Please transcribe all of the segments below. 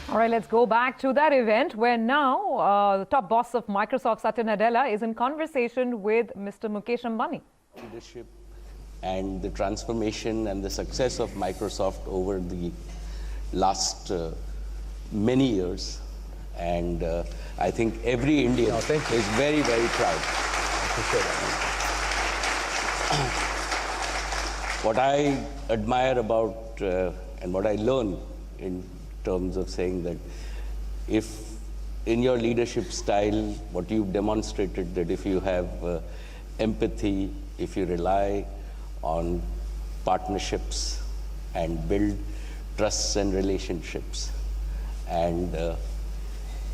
All right, let's go back to that event where now the top boss of Microsoft, Satya Nadella, is in conversation with Mr. Mukesh Ambani. Leadership and the transformation and the success of Microsoft over the last many years. And I think every Indian is very, very proud. What I admire about and what I learn in terms of saying that if in your leadership style, what you've demonstrated that if you have empathy, if you rely on partnerships and build trusts and relationships, and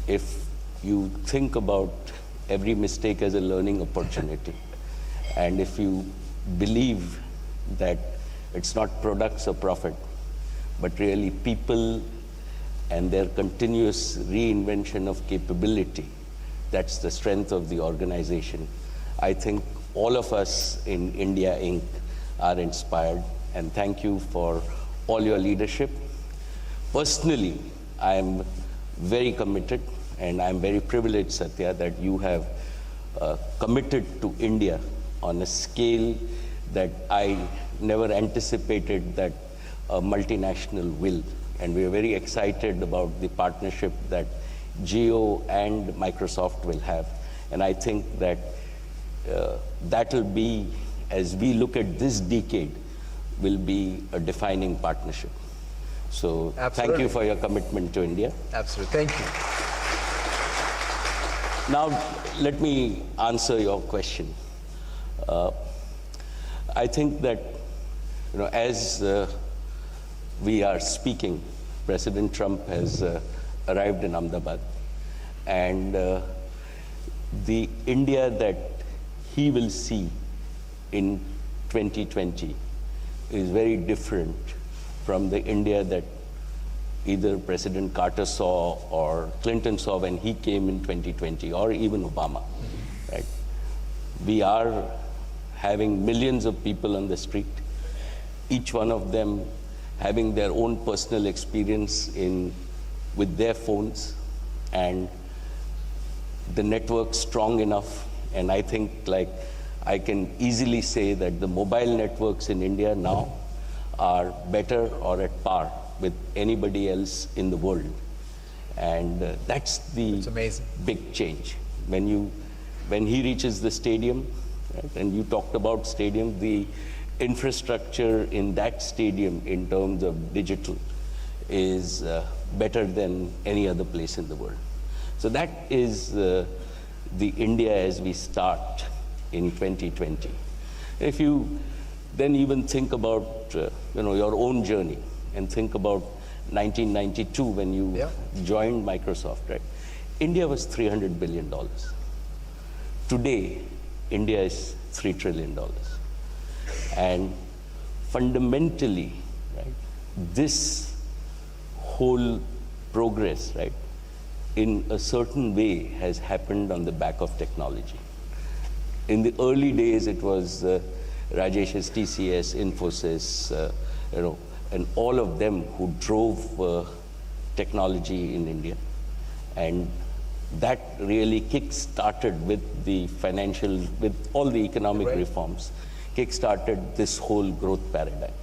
if you think about every mistake as a learning opportunity, and if you believe that it's not products or profit, but really people and their continuous reinvention of capability, that's the strength of the organization. I think all of us in India Inc. are inspired, and thank you for all your leadership. Personally, I am very committed, and I'm very privileged, Satya, that you have committed to India on a scale that I never anticipated that a multinational will. And we are very excited about the partnership that Jio and Microsoft will have. And I think that that'll be, as we look at this decade, will be a defining partnership. So Thank you for your commitment to India. Absolutely, thank you. Now, let me answer your question. I think that, as we are speaking, President Trump has arrived in Ahmedabad, and the India that he will see in 2020 is very different from the India that either President Carter saw or Clinton saw when he came in 2020, or even Obama. Right? We are having millions of people on the street, each one of them having their own personal experience with their phones, and the network strong enough. And I think, I can easily say that the mobile networks in India now are better or at par with anybody else in the world. And that's the big change. When he reaches the stadium, right, and you talked about stadium, the infrastructure in that stadium in terms of digital is better than any other place in the world. So that is the India as we start in 2020. If you then even think about your own journey and think about 1992 when you joined Microsoft, right? India was $300 billion. Today, India is $3 trillion. And fundamentally, right, this whole progress, right, in a certain way has happened on the back of technology. In the early days, it was Rajesh's TCS, Infosys, and all of them who drove technology in India. And that really kick-started with the with all the economic reforms, kick-started this whole growth paradigm.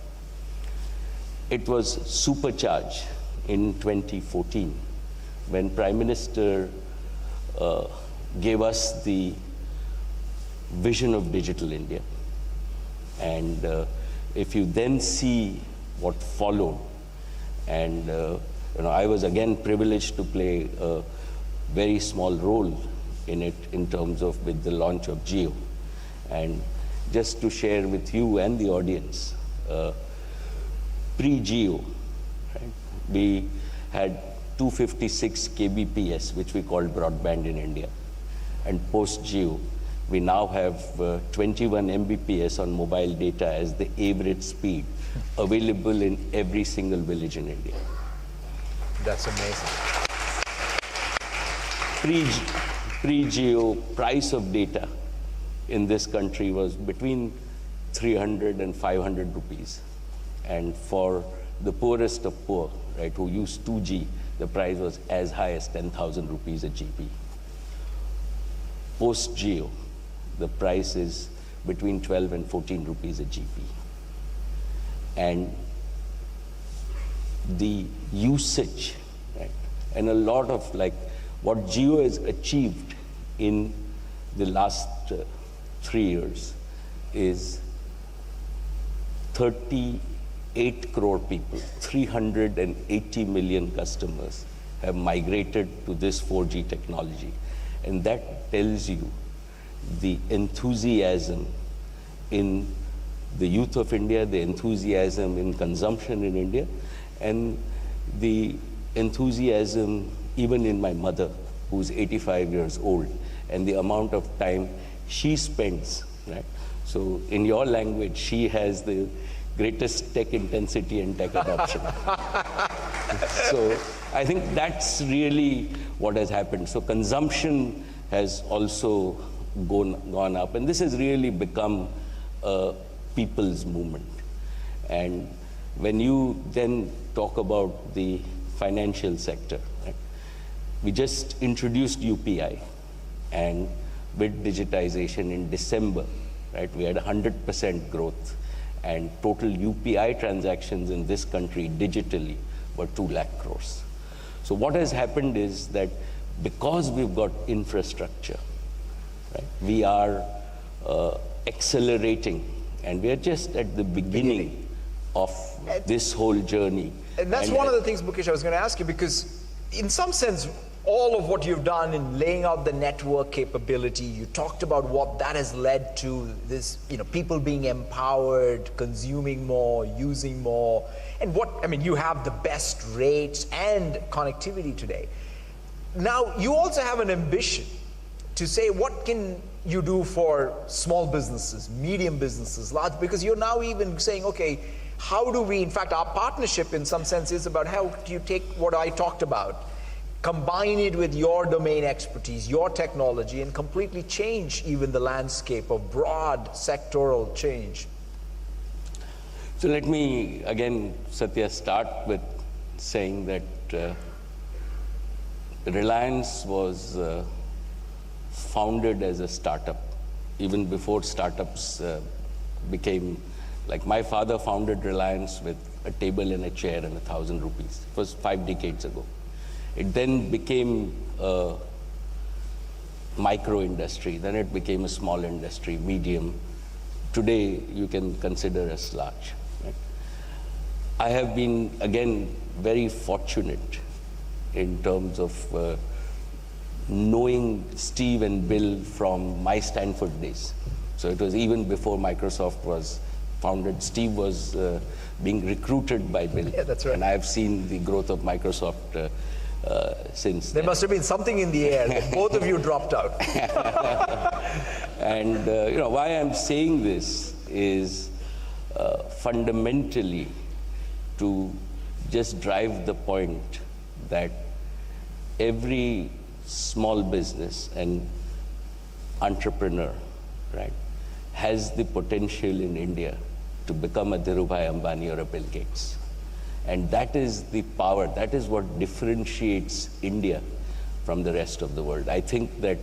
It was supercharged in 2014 when Prime Minister gave us the vision of Digital India. And if you then see what followed, and I was again privileged to play a very small role in it in terms of with the launch of Jio. And just to share with you and the audience, pre-Jio, right, we had 256 kbps, which we called broadband in India. And post-Jio, we now have 21 Mbps on mobile data as the average speed available in every single village in India. That's amazing. Pre-Jio, price of data in this country was between 300 and 500 rupees. And for the poorest of poor, right, who used 2G, the price was as high as 10,000 rupees a GB. Post-Jio, the price is between 12 and 14 rupees a GB. And the usage, right, and a lot of like what Jio has achieved in the last 3 years is 38 crore people, 380 million customers have migrated to this 4G technology. And that tells you the enthusiasm in the youth of India, the enthusiasm in consumption in India, and the enthusiasm even in my mother, who's 85 years old, and the amount of time she spends, right? So in your language, she has the greatest tech intensity and tech adoption. So I think that's really what has happened. So consumption has also gone up, and this has really become a people's movement. And when you then talk about the financial sector, right, we just introduced UPI, and with digitization in December, right, we had 100% growth, and total UPI transactions in this country digitally were 2 lakh crores. So what has happened is that because we've got infrastructure, right, we are accelerating, and we are just at the beginning of this whole journey. And that's one of the things, Mukesh, I was going to ask you, because in some sense, all of what you've done in laying out the network capability, you talked about what that has led to, this, people being empowered, consuming more, using more, and you have the best rates and connectivity today. Now, you also have an ambition to say, what can you do for small businesses, medium businesses, large, because you're now even saying, okay, how do we, in fact, our partnership in some sense is about how do you take what I talked about, combine it with your domain expertise, your technology, and completely change even the landscape of broad sectoral change. So let me, again, Satya, start with saying that Reliance was founded as a startup, even before startups became, like my father founded Reliance with a table and a chair and 1,000 rupees. It was 5 decades ago. It then became a micro industry, then it became a small industry, medium. Today, you can consider us large. Right? I have been, again, very fortunate in terms of knowing Steve and Bill from my Stanford days. So it was even before Microsoft was founded. Steve was being recruited by Bill. Yeah, that's right. And I've seen the growth of Microsoft since There must have been something in the air that both of you dropped out. And why I'm saying this is fundamentally to just drive the point that every small business and entrepreneur, right, has the potential in India to become a Dhirubhai Ambani or a Bill Gates. And that is the power, that is what differentiates India from the rest of the world. I think that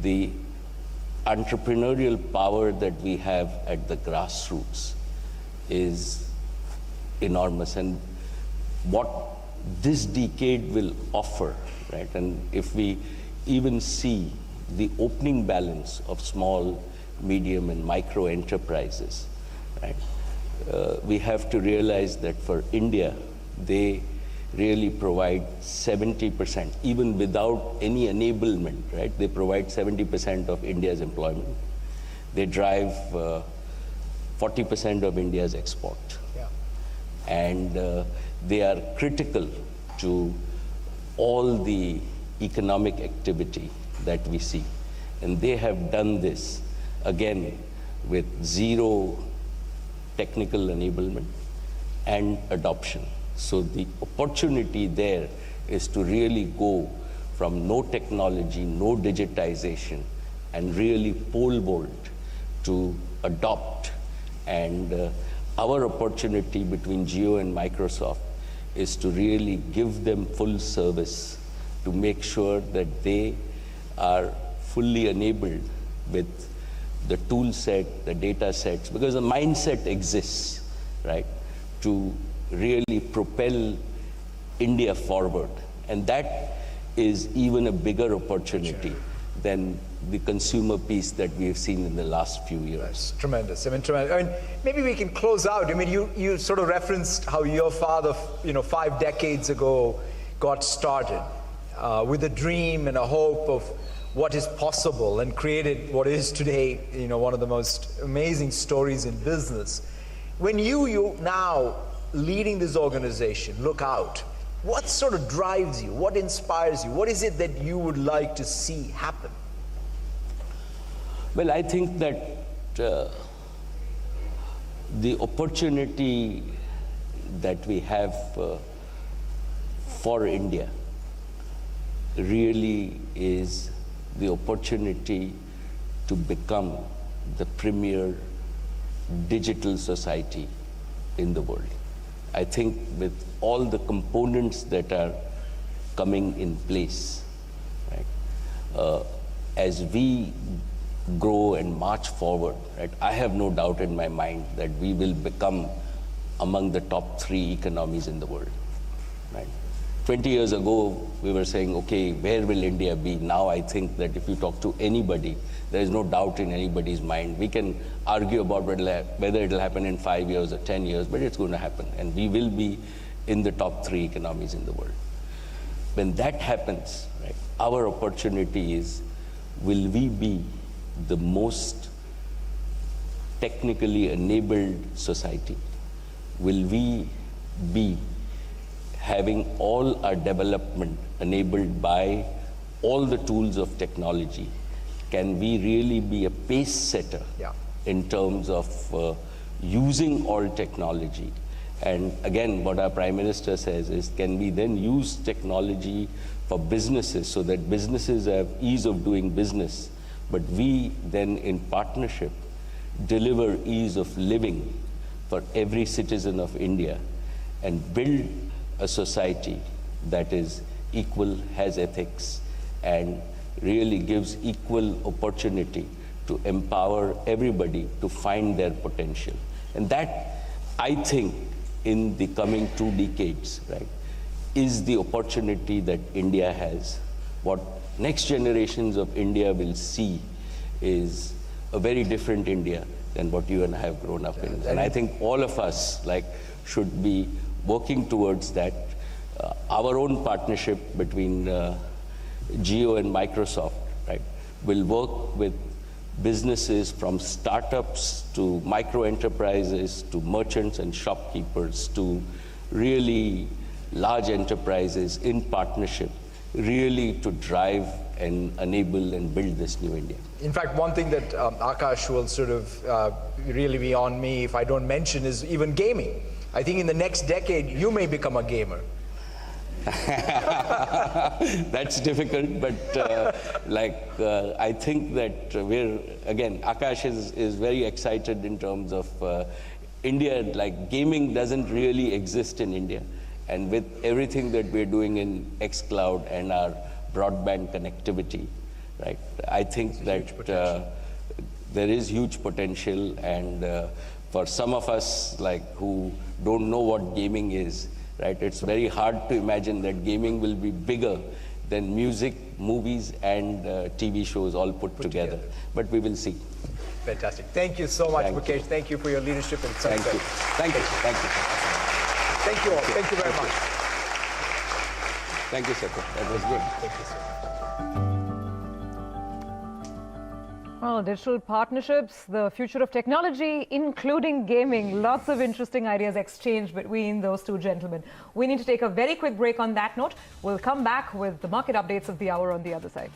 the entrepreneurial power that we have at the grassroots is enormous. And what this decade will offer, right? And if we even see the opening balance of small, medium, and micro enterprises, right? We have to realize that for India, they really provide 70%, even without any enablement, right? They provide 70% of India's employment. They drive 40% of India's export. Yeah. And they are critical to all the economic activity that we see. And they have done this, again, with zero technical enablement and adoption. So the opportunity there is to really go from no technology, no digitization, and really pole vault to adopt and our opportunity between Jio and Microsoft is to really give them full service to make sure that they are fully enabled with the tool set, the data sets, because the mindset exists, right, to really propel India forward. And that is even a bigger opportunity than the consumer piece that we have seen in the last few years. That's tremendous. I mean, tremendous. I mean, maybe we can close out. I mean, you sort of referenced how your father, 5 decades ago got started with a dream and a hope of what is possible and created what is today, one of the most amazing stories in business. When you now leading this organization, look out, what sort of drives you? What inspires you? What is it that you would like to see happen? Well, I think that the opportunity that we have for India really is the opportunity to become the premier digital society in the world. I think with all the components that are coming in place, right, as we grow and march forward, right, I have no doubt in my mind that we will become among the top 3 economies in the world, right? 20 years ago, we were saying, okay, where will India be? Now I think that if you talk to anybody, there is no doubt in anybody's mind. We can argue about whether it will happen in 5 years or 10 years, but it's going to happen. And we will be in the top 3 economies in the world. When that happens, right, our opportunity is, will we be the most technically enabled society? Will we be having all our development enabled by all the tools of technology? Can we really be a pace setter in terms of using all technology? And again, what our Prime Minister says is, can we then use technology for businesses so that businesses have ease of doing business, but we then in partnership deliver ease of living for every citizen of India and build a society that is equal, has ethics, and really gives equal opportunity to empower everybody to find their potential. And that, I think, in the coming 2 decades, right, is the opportunity that India has. What next generations of India will see is a very different India than what you and I have grown up in. And I think all of us should be working towards that. Our own partnership between Jio and Microsoft, right, will work with businesses from startups to micro enterprises to merchants and shopkeepers to really large enterprises in partnership, really to drive and enable and build this new India. In fact, one thing that Akash will sort of really be on me if I don't mention is even gaming. I think in the next decade, you may become a gamer. That's difficult, but I think that Akash is very excited in terms of India. Gaming doesn't really exist in India, and with everything that we're doing in xCloud and our broadband connectivity, right, I think that there is huge potential, and for some of us who don't know what gaming is, right, it's very hard to imagine that gaming will be bigger than music, movies, and TV shows all put together. But we will see. Fantastic. Thank you so much, Mukesh. Thank you for your leadership and success. Thank you. Thank you. Thank you. Thank you all. Thank you very much. Thank you, Satya. That was good. Thank you, sir. Well, digital partnerships, the future of technology, including gaming. Lots of interesting ideas exchanged between those 2 gentlemen. We need to take a very quick break on that note. We'll come back with the market updates of the hour on the other side.